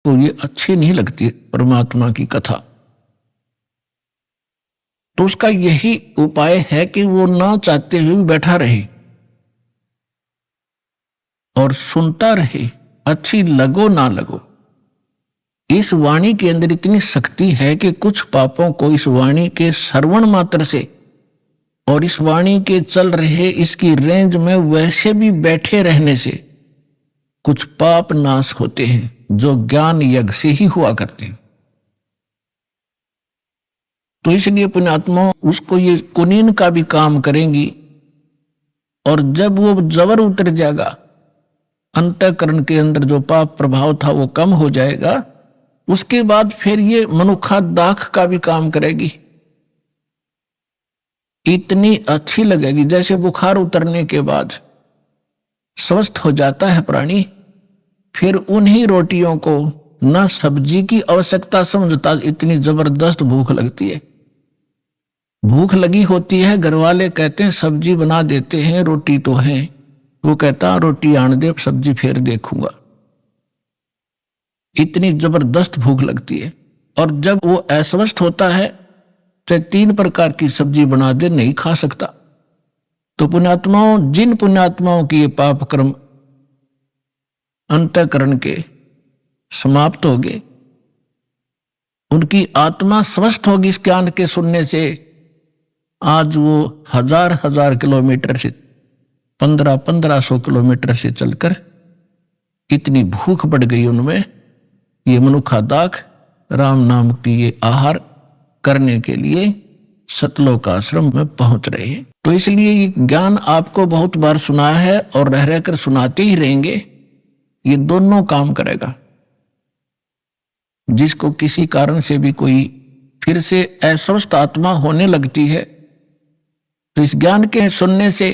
को ये अच्छी नहीं लगती परमात्मा की कथा, तो उसका यही उपाय है कि वो ना चाहते हुए भी बैठा रहे और सुनता रहे, अच्छी लगो ना लगो। इस वाणी के अंदर इतनी शक्ति है कि कुछ पापों को इस वाणी के श्रवण मात्र से और इस वाणी के चल रहे इसकी रेंज में वैसे भी बैठे रहने से कुछ पाप नाश होते हैं जो ज्ञान यज्ञ से ही हुआ करते हैं। तो इसलिए पुण्यात्मा उसको ये कुनीन का भी काम करेंगी, और जब वो जबर उतर जाएगा, अंतःकरण के अंदर जो पाप प्रभाव था वो कम हो जाएगा, उसके बाद फिर ये मनुखा दाख का भी काम करेगी। इतनी अच्छी लगेगी जैसे बुखार उतरने के बाद स्वस्थ हो जाता है प्राणी, फिर उन्हीं रोटियों को न सब्जी की आवश्यकता समझता, इतनी जबरदस्त भूख लगती है। भूख लगी होती है, घर वाले कहते हैं सब्जी बना देते हैं, रोटी तो है, वो कहता रोटी आन दे, सब्जी फिर देखूंगा। इतनी जबरदस्त भूख लगती है। और जब वो अस्वस्थ होता है, चाहे 3 प्रकार की सब्जी बना दे, नहीं खा सकता। तो पुण्यात्माओं, जिन पुण्यात्माओं की ये पाप कर्म अंतःकरण के समाप्त हो गए, उनकी आत्मा स्वस्थ होगी इस ज्ञान के सुनने से। आज वो हजार किलोमीटर से 1500 किलोमीटर से चलकर, इतनी भूख बढ़ गई उनमें, ये मनुखा दाख राम नाम की ये आहार करने के लिए सतलोक आश्रम में पहुंच रहे हैं। तो इसलिए ये ज्ञान आपको बहुत बार सुना है और रह रहकर सुनाते ही रहेंगे। ये दोनों काम करेगा। जिसको किसी कारण से भी कोई फिर से अस्वस्थ आत्मा होने लगती है, तो इस ज्ञान के सुनने से,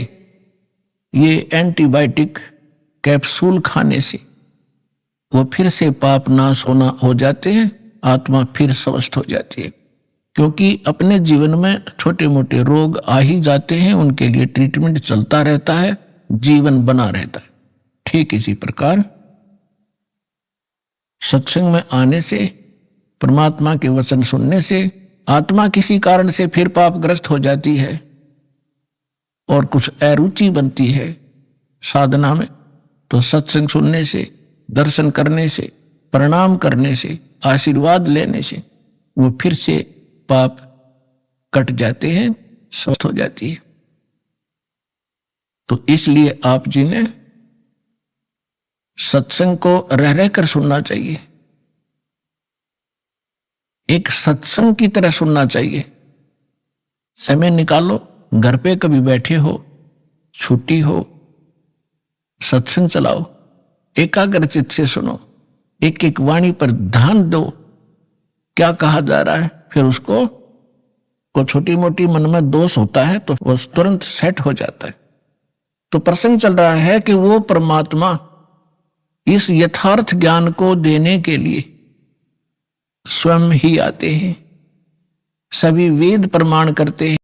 ये एंटीबायोटिक कैप्सूल खाने से वो फिर से पाप नाश होना हो जाते हैं, आत्मा फिर स्वस्थ हो जाती है। क्योंकि अपने जीवन में छोटे मोटे रोग आ ही जाते हैं, उनके लिए ट्रीटमेंट चलता रहता है, जीवन बना रहता है। ठीक इसी प्रकार सत्संग में आने से, परमात्मा के वचन सुनने से आत्मा किसी कारण से फिर पापग्रस्त हो जाती है और कुछ अरुचि बनती है साधना में, तो सत्संग सुनने से, दर्शन करने से, प्रणाम करने से, आशीर्वाद लेने से वो फिर से पाप कट जाते हैं, स्वस्थ हो जाती है। तो इसलिए आप जी ने सत्संग को रह रहकर सुनना चाहिए, एक सत्संग की तरह सुनना चाहिए। समय निकालो, घर पे कभी बैठे हो, छुट्टी हो, सत्संग चलाओ, एकाग्रचित से सुनो, एक एक वाणी पर ध्यान दो, क्या कहा जा रहा है। फिर उसको को छोटी मोटी मन में दोष होता है तो वह तुरंत सेट हो जाता है। तो प्रसंग चल रहा है कि वो परमात्मा इस यथार्थ ज्ञान को देने के लिए स्वयं ही आते हैं। सभी वेद प्रमाण करते हैं